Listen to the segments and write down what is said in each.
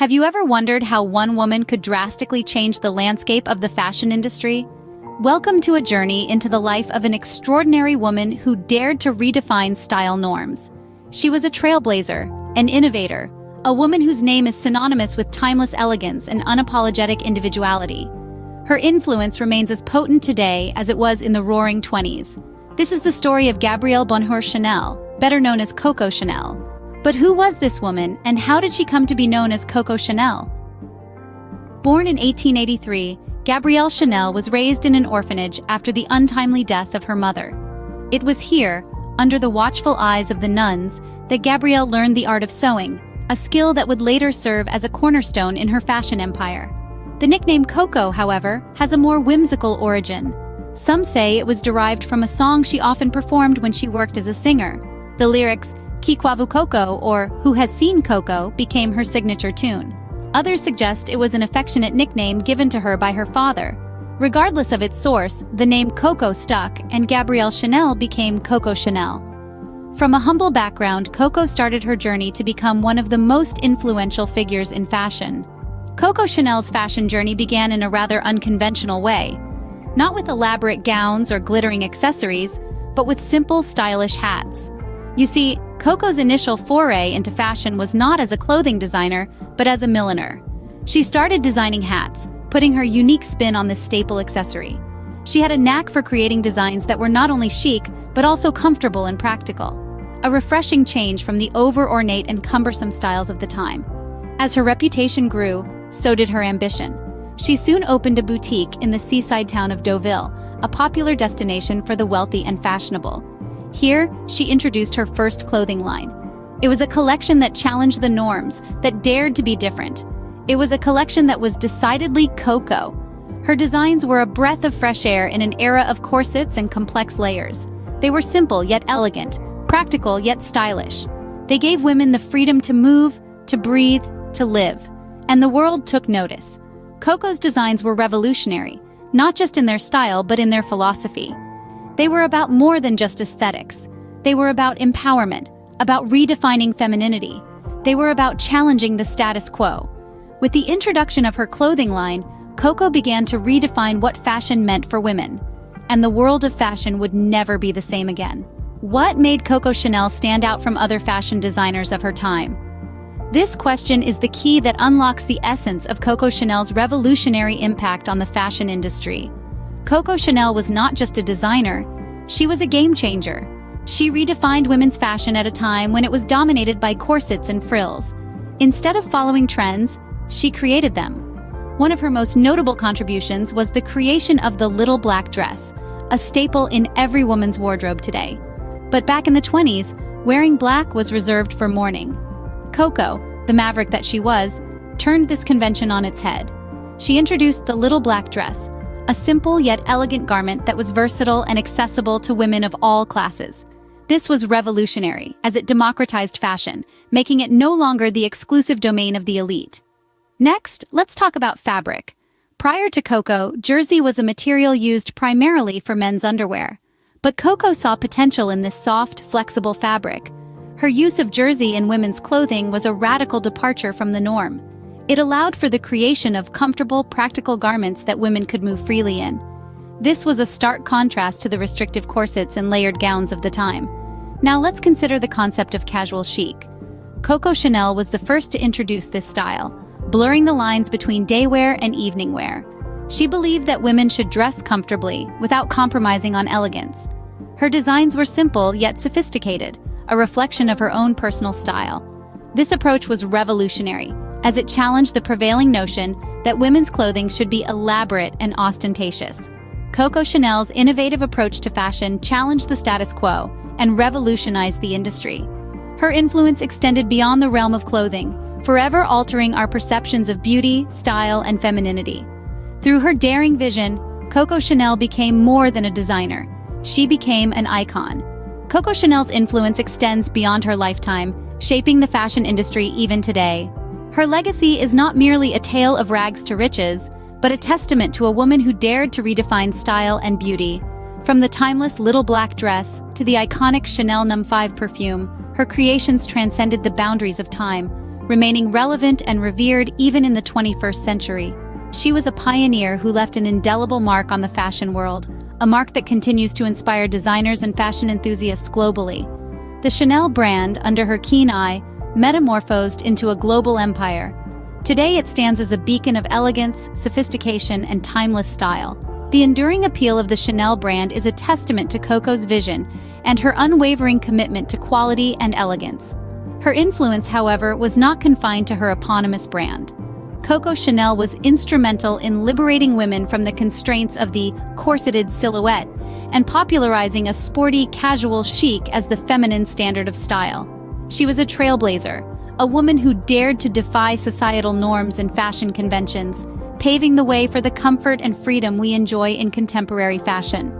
Have you ever wondered how one woman could drastically change the landscape of the fashion industry? Welcome to a journey into the life of an extraordinary woman who dared to redefine style norms. She was a trailblazer, an innovator, a woman whose name is synonymous with timeless elegance and unapologetic individuality. Her influence remains as potent today as it was in the Roaring '20s. This is the story of Gabrielle Bonheur Chanel, better known as Coco Chanel. But who was this woman, and how did she come to be known as Coco Chanel? Born in 1883, Gabrielle Chanel was raised in an orphanage after the untimely death of her mother. It was here, under the watchful eyes of the nuns, that Gabrielle learned the art of sewing, a skill that would later serve as a cornerstone in her fashion empire. The nickname Coco, however, has a more whimsical origin. Some say it was derived from a song she often performed when she worked as a singer. The lyrics, "Qui qua vu Coco," or "Who has seen Coco," became her signature tune. Others suggest it was an affectionate nickname given to her by her father. Regardless of its source, the name Coco stuck, and Gabrielle Chanel became Coco Chanel. From a humble background, Coco started her journey to become one of the most influential figures in fashion. Coco Chanel's fashion journey began in a rather unconventional way. Not with elaborate gowns or glittering accessories, but with simple, stylish hats. You see, Coco's initial foray into fashion was not as a clothing designer, but as a milliner. She started designing hats, putting her unique spin on this staple accessory. She had a knack for creating designs that were not only chic, but also comfortable and practical. A refreshing change from the over-ornate and cumbersome styles of the time. As her reputation grew, so did her ambition. She soon opened a boutique in the seaside town of Deauville, a popular destination for the wealthy and fashionable. Here, she introduced her first clothing line. It was a collection that challenged the norms, that dared to be different. It was a collection that was decidedly Coco. Her designs were a breath of fresh air in an era of corsets and complex layers. They were simple yet elegant, practical yet stylish. They gave women the freedom to move, to breathe, to live. And the world took notice. Coco's designs were revolutionary, not just in their style but in their philosophy. They were about more than just aesthetics. They were about empowerment, about redefining femininity. They were about challenging the status quo. With the introduction of her clothing line, Coco began to redefine what fashion meant for women. And the world of fashion would never be the same again. What made Coco Chanel stand out from other fashion designers of her time? This question is the key that unlocks the essence of Coco Chanel's revolutionary impact on the fashion industry. Coco Chanel was not just a designer, she was a game changer. She redefined women's fashion at a time when it was dominated by corsets and frills. Instead of following trends, she created them. One of her most notable contributions was the creation of the little black dress, a staple in every woman's wardrobe today. But back in the '20s, wearing black was reserved for mourning. Coco, the maverick that she was, turned this convention on its head. She introduced the little black dress, a simple yet elegant garment that was versatile and accessible to women of all classes. This was revolutionary, as it democratized fashion, making it no longer the exclusive domain of the elite. Next, let's talk about fabric. Prior to Coco, jersey was a material used primarily for men's underwear. But Coco saw potential in this soft, flexible fabric. Her use of jersey in women's clothing was a radical departure from the norm. It allowed for the creation of comfortable, practical garments that women could move freely in. This was a stark contrast to the restrictive corsets and layered gowns of the time. Now let's consider the concept of casual chic. Coco Chanel was the first to introduce this style, blurring the lines between day wear and evening wear. She believed that women should dress comfortably, without compromising on elegance. Her designs were simple yet sophisticated, a reflection of her own personal style. This approach was revolutionary, as it challenged the prevailing notion that women's clothing should be elaborate and ostentatious. Coco Chanel's innovative approach to fashion challenged the status quo and revolutionized the industry. Her influence extended beyond the realm of clothing, forever altering our perceptions of beauty, style, and femininity. Through her daring vision, Coco Chanel became more than a designer. She became an icon. Coco Chanel's influence extends beyond her lifetime, shaping the fashion industry even today. Her legacy is not merely a tale of rags to riches, but a testament to a woman who dared to redefine style and beauty. From the timeless little black dress to the iconic Chanel No. 5 perfume, her creations transcended the boundaries of time, remaining relevant and revered even in the 21st century. She was a pioneer who left an indelible mark on the fashion world, a mark that continues to inspire designers and fashion enthusiasts globally. The Chanel brand, under her keen eye, metamorphosed into a global empire. Today it stands as a beacon of elegance, sophistication, and timeless style. The enduring appeal of the Chanel brand is a testament to Coco's vision and her unwavering commitment to quality and elegance. Her influence, however, was not confined to her eponymous brand. Coco Chanel was instrumental in liberating women from the constraints of the corseted silhouette and popularizing a sporty, casual chic as the feminine standard of style. She was a trailblazer, a woman who dared to defy societal norms and fashion conventions, paving the way for the comfort and freedom we enjoy in contemporary fashion.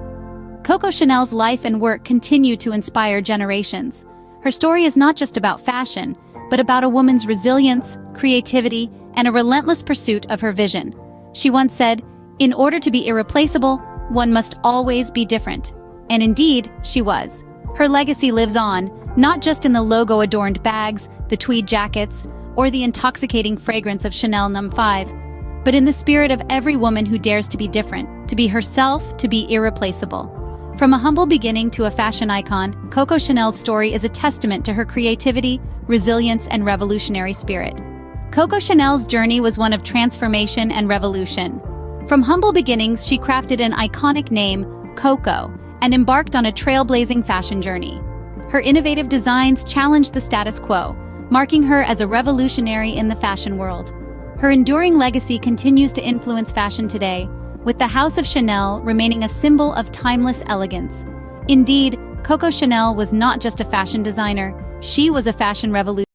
Coco Chanel's life and work continue to inspire generations. Her story is not just about fashion, but about a woman's resilience, creativity, and a relentless pursuit of her vision. She once said, "In order to be irreplaceable, one must always be different." And indeed, she was. Her legacy lives on, not just in the logo-adorned bags, the tweed jackets, or the intoxicating fragrance of Chanel No. 5, but in the spirit of every woman who dares to be different, to be herself, to be irreplaceable. From a humble beginning to a fashion icon, Coco Chanel's story is a testament to her creativity, resilience, and revolutionary spirit. Coco Chanel's journey was one of transformation and revolution. From humble beginnings, she crafted an iconic name, Coco, and embarked on a trailblazing fashion journey. Her innovative designs challenged the status quo, marking her as a revolutionary in the fashion world. Her enduring legacy continues to influence fashion today, with the House of Chanel remaining a symbol of timeless elegance. Indeed, Coco Chanel was not just a fashion designer, she was a fashion revolutionary.